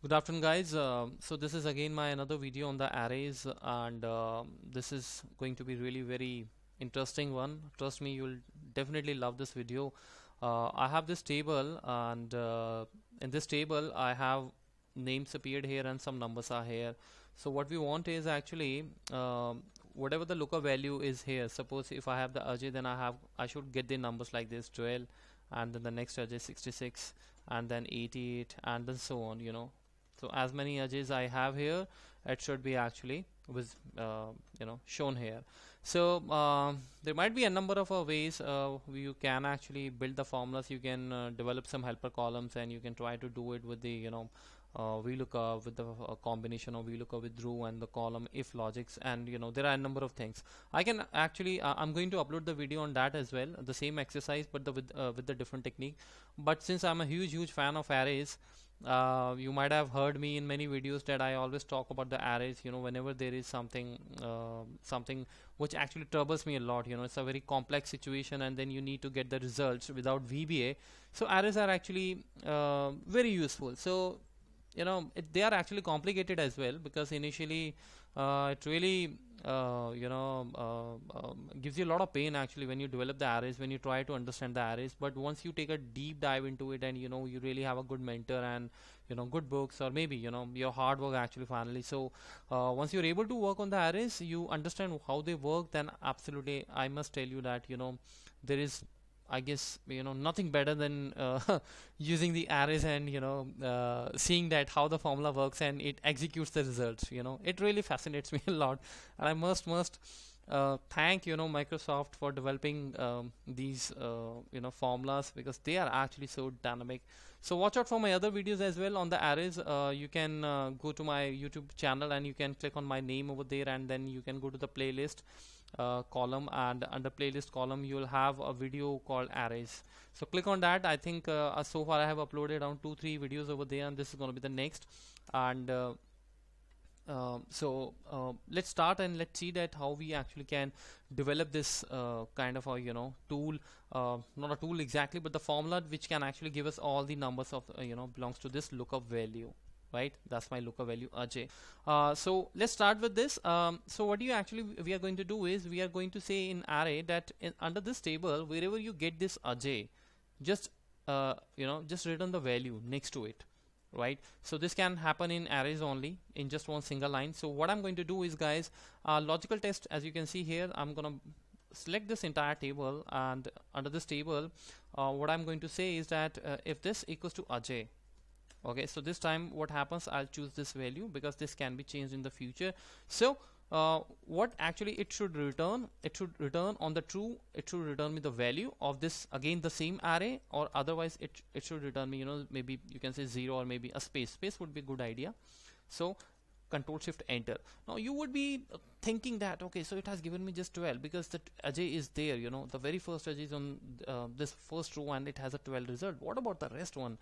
Good afternoon, guys. So this is again my another video on the arrays, and this is going to be really very interesting one. Trust me, you'll definitely love this video. I have this table, and in this table, I have names appeared here and some numbers are here. So what we want is actually whatever the lookup value is here. Suppose if I have the Ajay, then I should get the numbers like this 12, and then the next Ajay 66, and then 88, and then so on. So as many edges I have here, it should be actually was shown here. So there might be a number of ways you can actually build the formulas. You can develop some helper columns, and you can try to do it with the VLOOKUP, with the combination of VLOOKUP with Drew and the column if logics, and there are a number of things. I can actually I'm going to upload the video on that as well, the same exercise, but with the different technique. But since I'm a huge fan of arrays, you might have heard me in many videos that I always talk about the arrays. Whenever there is something which actually troubles me a lot. It's a very complex situation, and then you need to get the results without VBA. So arrays are actually very useful. So they are actually complicated as well, because initially it really gives you a lot of pain actually when you develop the arrays, when you try to understand the arrays. But once you take a deep dive into it, and you really have a good mentor and good books, or maybe your hard work actually finally. So once you're able to work on the arrays, you understand how they work, then absolutely I must tell you that there is, I guess, nothing better than using the arrays, and seeing that how the formula works and it executes the results. It really fascinates me a lot, and I must thank Microsoft for developing these formulas, because they are actually so dynamic. So watch out for my other videos as well on the arrays. You can go to my YouTube channel, and you can click on my name over there, and then you can go to the playlist column, and under playlist column you will have a video called arrays. So click on that. I think so far I have uploaded around 2-3 videos over there, and this is going to be the next. And let's start, and let's see that how we actually can develop this kind of a tool, not a tool exactly, but the formula which can actually give us all the numbers of belongs to this lookup value, right? That's my lookup value Ajay. So let's start with this. So what we are going to do is, we are going to say in array that under this table, wherever you get this Ajay, just just return the value next to it, right? So this can happen in arrays only, in just one single line. So what I'm going to do is, guys, logical test, as you can see here, I'm gonna select this entire table, and under this table what I'm going to say is that if this equals to Ajay, okay, so this time what happens, I'll choose this value, because this can be changed in the future. So what actually it should return, on the true, it should return me the value of this, again the same array, or otherwise it should return me, maybe you can say 0, or maybe a space would be a good idea. So control shift enter. Now you would be thinking that, okay, so it has given me just 12, because the Ajay is there, the very first Ajay is on this first row, and it has a 12 result. What about the rest one?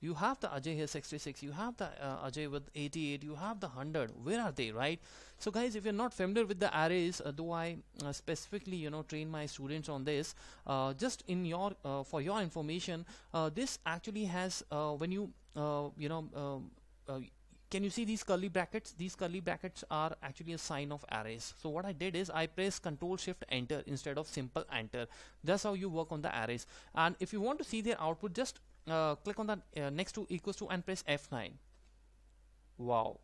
You have the Ajay here 66, you have the Ajay with 88, you have the 100. Where are they, right? So guys, if you're not familiar with the arrays, though I specifically train my students on this, just in your for your information, this actually has when you can you see these curly brackets? These curly brackets are actually a sign of arrays. So what I did is, I press control shift enter instead of simple enter. That's how you work on the arrays. And if you want to see their output, just click on the next to equals to and press F9. Wow,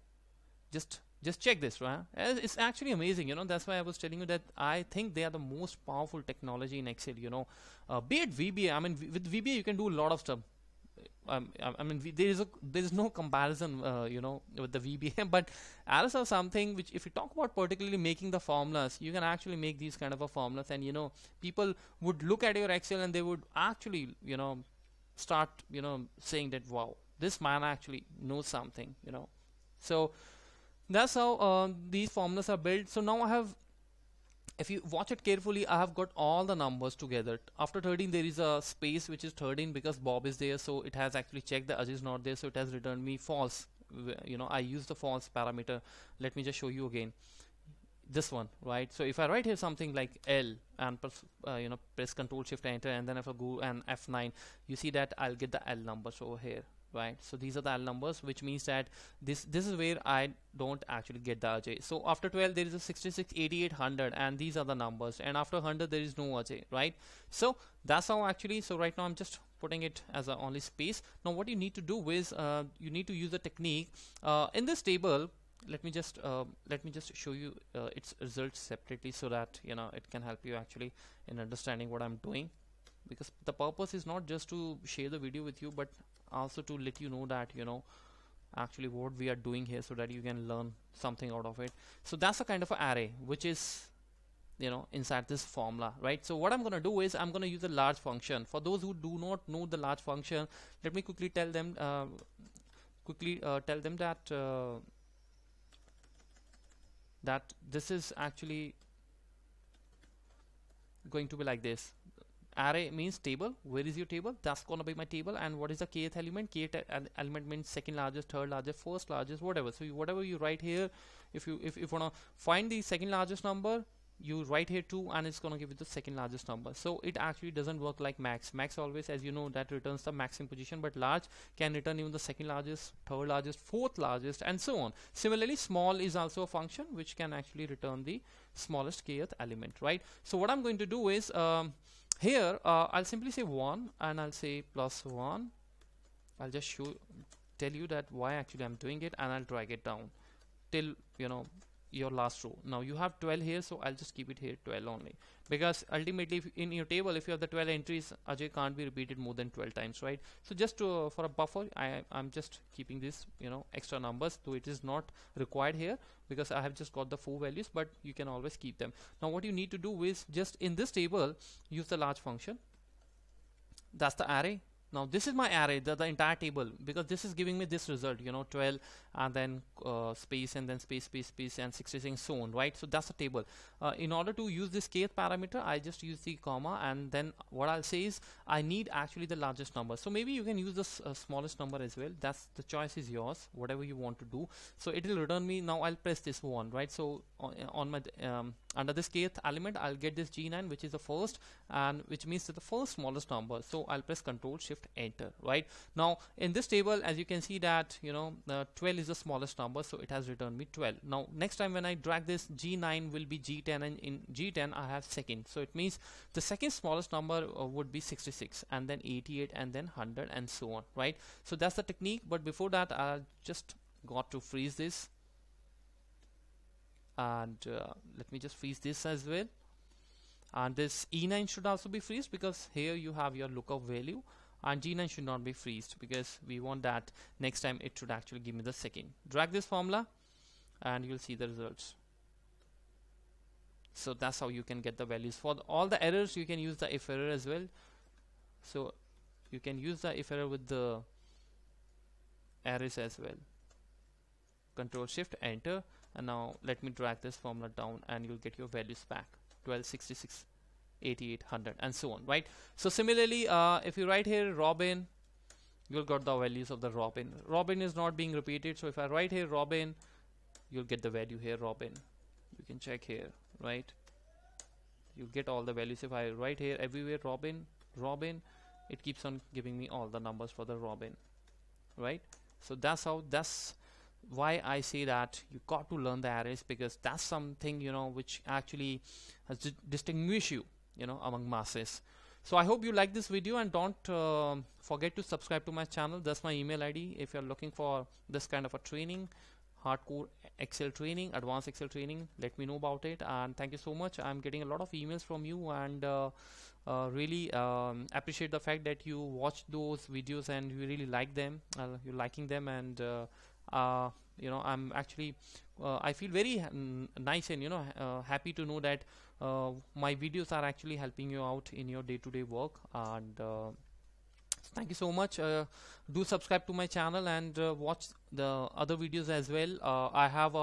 just check this, right? It's actually amazing. That's why I was telling you that I think they are the most powerful technology in Excel. Be it VBA. I mean, with VBA you can do a lot of stuff. I mean, there is no comparison, with the VBA. But arrows are something which, if you talk about particularly making the formulas, you can actually make these kind of a formulas, and people would look at your Excel, and they would actually start saying that, wow, this man actually knows something. So that's how these formulas are built. So now I have, if you watch it carefully, I have got all the numbers together. After 13 there is a space which is 13, because Bob is there, so it has actually checked the Ajay is not there, so it has returned me false. I use the false parameter. Let me just show you again this one, right? So if I write here something like L, and press control shift enter, and then if I go and F9, you see that I'll get the L numbers over here, right? So these are the L numbers, which means that this is where I don't actually get the Ajay. So after 12 there is a 66, 88, 100, and these are the numbers, and after 100 there is no Ajay, right? So that's how actually. So right now I'm just putting it as a only space. Now what you need to do is you need to use a technique in this table. Let me just show you its results separately, so that you know it can help you actually in understanding what I'm doing, because the purpose is not just to share the video with you, but also to let you know that you know actually what we are doing here, so that you can learn something out of it. So that's a kind of an array which is, you know, inside this formula, right? So what I'm gonna do is I'm gonna use a large function. For those who do not know the large function, let me quickly tell them that this is actually going to be like this. Array means table. Where is your table? That's gonna be my table. And what is the kth element? Kth element means second largest, third largest, first largest, whatever. So whatever you write here, if you wanna find the second largest number, you write here 2, and it's gonna give you the second largest number. So it actually doesn't work like max. Max always, as you know, that returns the maximum position, but large can return even the second largest, third largest, fourth largest, and so on. Similarly, small is also a function which can actually return the smallest kth element, right? So what I'm going to do is here I'll simply say 1, and I'll say +1. I'll just tell you that why actually I'm doing it, and I'll drag it down till you know your last row. Now you have 12 here, so I'll just keep it here 12 only, because ultimately in your table, if you have the 12 entries, Ajay can't be repeated more than 12 times, right? So just for a buffer, I'm just keeping this, you know, extra numbers, though it is not required here because I have just got the 4 values, but you can always keep them. Now what you need to do is just in this table use the large function. That's the array. Now this is my array, the entire table, because this is giving me this result, you know, 12 and then space and then space and 66, so on, right? So that's the table. In order to use this kth parameter, I just use the comma, and then what I'll say is I need actually the largest number. So maybe you can use the smallest number as well. That's the choice is yours, whatever you want to do. So it will return me. Now I'll press this 1, right? So on my under this kth element, I'll get this G9, which is the first, and which means that the first smallest number. So I'll press Control Shift Enter, right? Now in this table, as you can see that, you know, 12 is the smallest number, so it has returned me 12. Now next time when I drag this, G9 will be G10, and in G10 I have second, so it means the second smallest number would be 66, and then 88, and then 100, and so on, right? So that's the technique. But before that, I just got to freeze this, and let me just freeze this as well. And this E9 should also be freezed, because here you have your lookup value, and G9 should not be freezed because we want that next time it should actually give me the second. Drag this formula and you'll see the results. So that's how you can get the values. For all the errors, you can use the if error as well. So you can use the if error with the arrays as well. Control Shift Enter, and now let me drag this formula down, and you'll get your values back: 12, 66, 88, 100, and so on, right? So similarly, if you write here Robin, you'll got the values of the Robin. Robin is not being repeated, so if I write here Robin, you'll get the value here Robin. You can check here, right? You get all the values. If I write here everywhere Robin, Robin, it keeps on giving me all the numbers for the Robin, right? So that's why I say that you got to learn the arrays, because that's something, you know, which actually has distinguish you, you know, among masses. So I hope you like this video, and don't forget to subscribe to my channel. That's my email ID if you're looking for this kind of a training, hardcore Excel training, advanced Excel training. Let me know about it, and thank you so much. I'm getting a lot of emails from you, and really appreciate the fact that you watch those videos and you really like them. You're liking them, and you know, I'm actually I feel very nice and, you know, happy to know that my videos are actually helping you out in your day-to-day work. And thank you so much. Do subscribe to my channel and watch the other videos as well. I have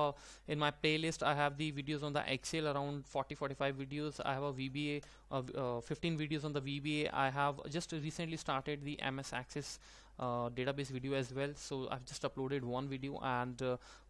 in my playlist, I have the videos on the Excel, around 40-45 videos. I have a VBA, 15 videos on the VBA. I have just recently started the MS Access database video as well, so I've just uploaded one video. And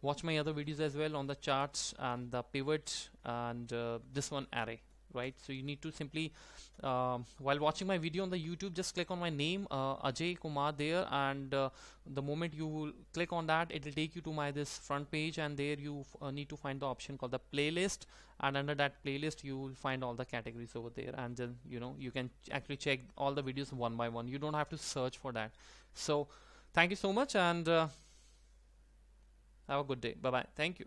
watch my other videos as well on the charts and the pivot and this one array, right? So you need to simply while watching my video on the YouTube, just click on my name, Ajay Kumar there, and the moment you will click on that, it will take you to my this front page, and there you need to find the option called the playlist, and under that playlist you will find all the categories over there, and then you can actually check all the videos one by one. You don't have to search for that. So thank you so much, and have a good day. Bye bye. Thank you.